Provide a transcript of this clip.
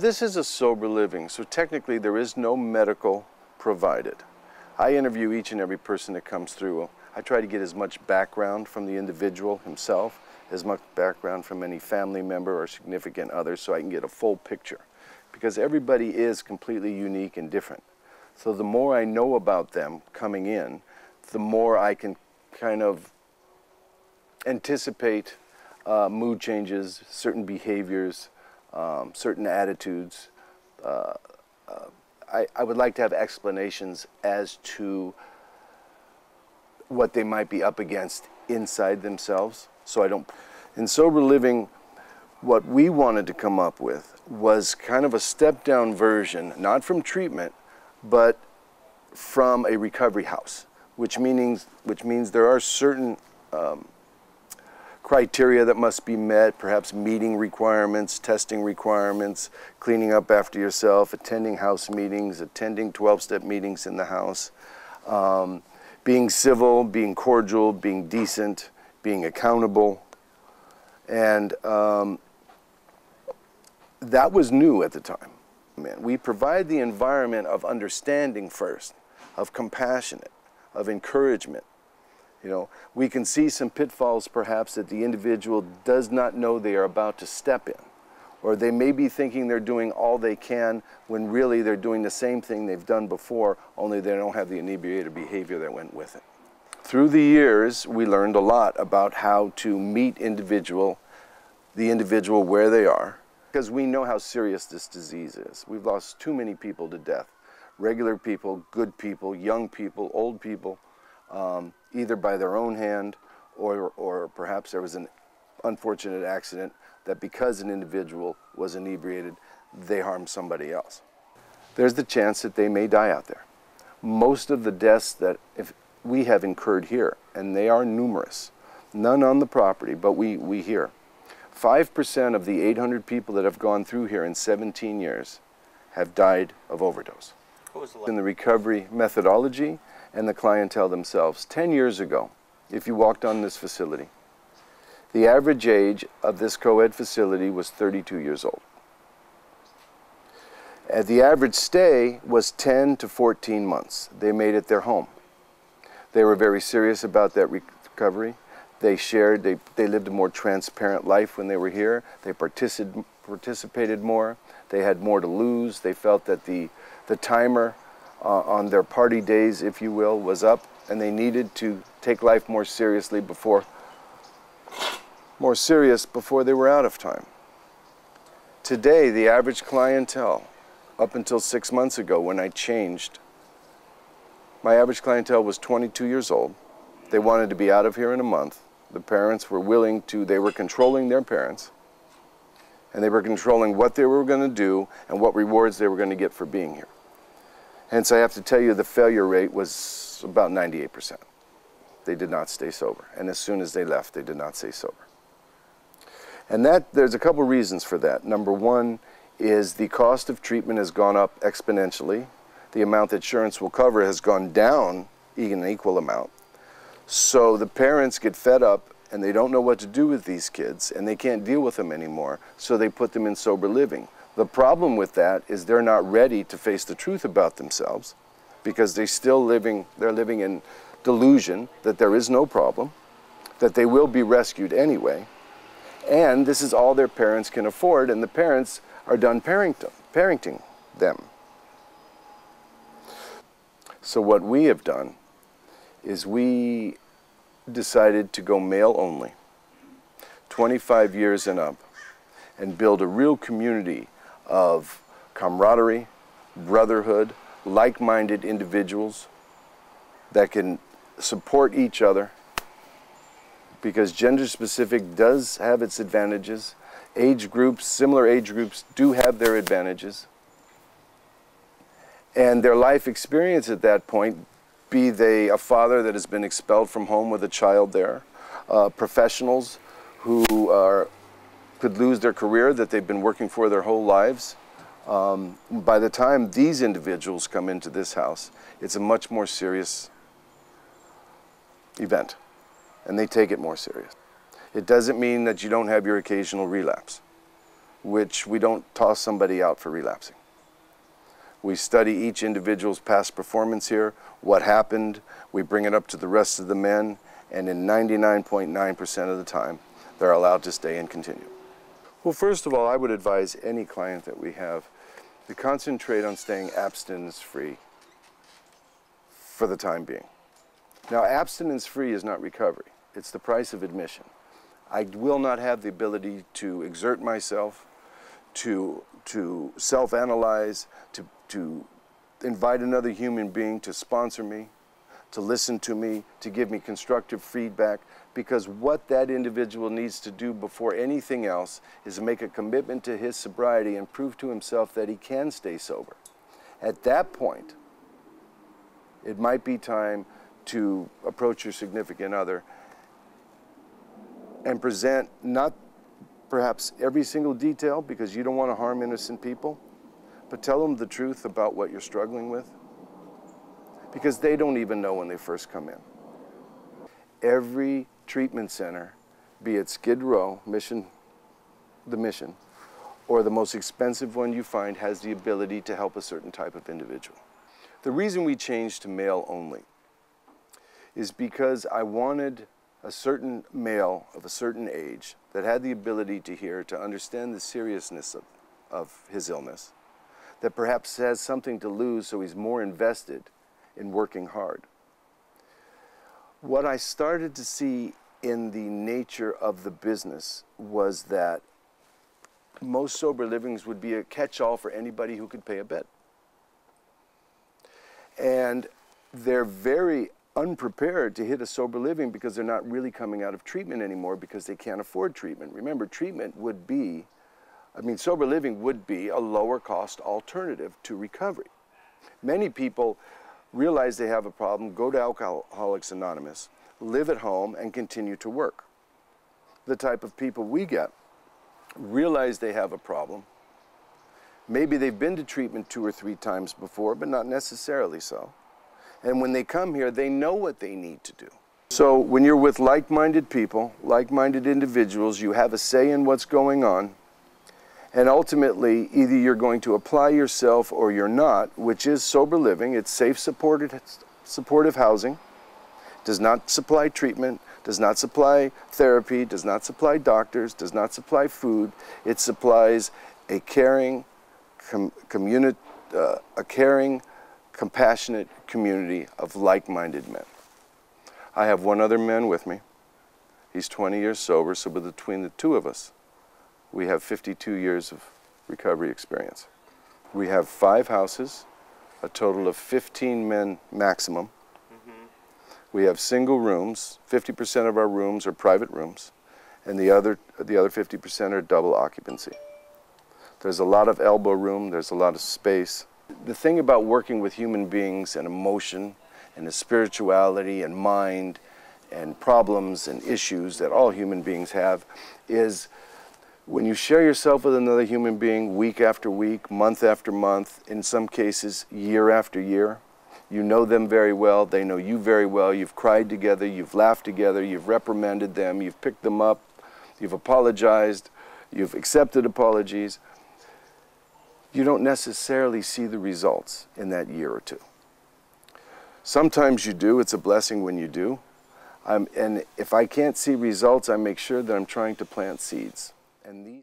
This is a sober living, so technically there is no medical provided. I interview each and every person that comes through. I try to get as much background from the individual himself, as much background from any family member or significant other, so I can get a full picture. Because everybody is completely unique and different. So the more I know about them coming in, the more I can kind of anticipate mood changes, certain behaviors, certain attitudes. I would like to have explanations as to what they might be up against inside themselves. So I don't. In sober living, what we wanted to come up with was kind of a step-down version, not from treatment, but from a recovery house, which means there are certain criteria that must be met, perhaps meeting requirements, testing requirements, cleaning up after yourself, attending house meetings, attending 12-step meetings in the house, being civil, being cordial, being decent, being accountable. And that was new at the time. We provide the environment of understanding first, of compassionate, of encouragement. You know, we can see some pitfalls perhaps that the individual does not know they are about to step in. Or they may be thinking they're doing all they can when really they're doing the same thing they've done before, only they don't have the inebriated behavior that went with it. Through the years, we learned a lot about how to meet the individual where they are, because we know how serious this disease is. We've lost too many people to death. Regular people, good people, young people, old people, either by their own hand or perhaps there was an unfortunate accident that because an individual was inebriated, they harmed somebody else. There's the chance that they may die out there. Most of the deaths that we have incurred here, and they are numerous, none on the property, but we hear. 5% of the 800 people that have gone through here in 17 years have died of overdose. What was the In the recovery methodology and the clientele themselves. 10 years ago, if you walked on this facility, the average age of this co-ed facility was 32 years old. The average stay was 10 to 14 months. They made it their home. They were very serious about that recovery. They shared, they lived a more transparent life when they were here. They participated more. They had more to lose. They felt that the timer on their party days, if you will, was up, and they needed to take life more seriously before they were out of time. Today, the average clientele, up until 6 months ago when I changed, my average clientele was 22 years old. They wanted to be out of here in a month. The parents were willing to, they were controlling their parents, and they were controlling what they were going to do and what rewards they were going to get for being here. Hence, I have to tell you the failure rate was about 98%. They did not stay sober. And as soon as they left, they did not stay sober. And there's a couple reasons for that. Number one is the cost of treatment has gone up exponentially. The amount that insurance will cover has gone down in an equal amount. So the parents get fed up and they don't know what to do with these kids and they can't deal with them anymore. So they put them in sober living. The problem with that is they're not ready to face the truth about themselves because they're living in delusion that there is no problem, that they will be rescued anyway, and this is all their parents can afford, and the parents are done parenting them. So what we have done is we decided to go male only, 25 years and up, and build a real community of camaraderie, brotherhood, like-minded individuals that can support each other, because gender-specific does have its advantages. Age groups, similar age groups, do have their advantages. And their life experience at that point, be they a father that has been expelled from home with a child there, professionals who could lose their career that they've been working for their whole lives. By the time these individuals come into this house, it's a much more serious event, and they take it more serious. It doesn't mean that you don't have your occasional relapse. which we don't toss somebody out for relapsing. We study each individual's past performance here, what happened, we bring it up to the rest of the men, and in 99.9% of the time, they're allowed to stay and continue. Well, first of all, I would advise any client that we have to concentrate on staying abstinence-free for the time being. Now, abstinence-free is not recovery. It's the price of admission. I will not have the ability to exert myself, to self-analyze, to invite another human being to sponsor me, to listen to me, to give me constructive feedback, because what that individual needs to do before anything else is make a commitment to his sobriety and prove to himself that he can stay sober. At that point, it might be time to approach your significant other and present not perhaps every single detail, because you don't want to harm innocent people, but tell them the truth about what you're struggling with, because they don't even know when they first come in. Every treatment center, be it Skid Row, the Mission, or the most expensive one you find, has the ability to help a certain type of individual. The reason we changed to male only is because I wanted a certain male of a certain age that had the ability to hear, to understand the seriousness of his illness, that perhaps has something to lose, so he's more invested in working hard. What I started to see in the nature of the business was that most sober livings would be a catch-all for anybody who could pay a bed. And they're very unprepared to hit a sober living because they're not really coming out of treatment anymore because they can't afford treatment. Remember, treatment would be, sober living would be a lower cost alternative to recovery. Many people realize they have a problem, go to Alcoholics Anonymous, live at home, and continue to work. The type of people we get realize they have a problem. Maybe they've been to treatment 2 or 3 times before, but not necessarily so. And when they come here, they know what they need to do. So when you're with like-minded people, like-minded individuals, you have a say in what's going on. And ultimately, either you're going to apply yourself or you're not, which is sober living. It's safe, supportive housing, does not supply treatment, does not supply therapy, does not supply doctors, does not supply food. It supplies a caring, compassionate community of like-minded men. I have one other man with me. He's 20 years sober, so between the two of us, we have 52 years of recovery experience. We have 5 houses, a total of 15 men maximum. We have single rooms. 50% of our rooms are private rooms, and the other 50% are double occupancy. There's a lot of elbow room, there's a lot of space. The thing about working with human beings and emotion and the spirituality and mind and problems and issues that all human beings have is when you share yourself with another human being week after week, month after month, in some cases year after year, you know them very well, they know you very well, you've cried together, you've laughed together, you've reprimanded them, you've picked them up, you've apologized, you've accepted apologies. You don't necessarily see the results in that year or 2. Sometimes you do. It's a blessing when you do. And if I can't see results, I make sure that I'm trying to plant seeds. And these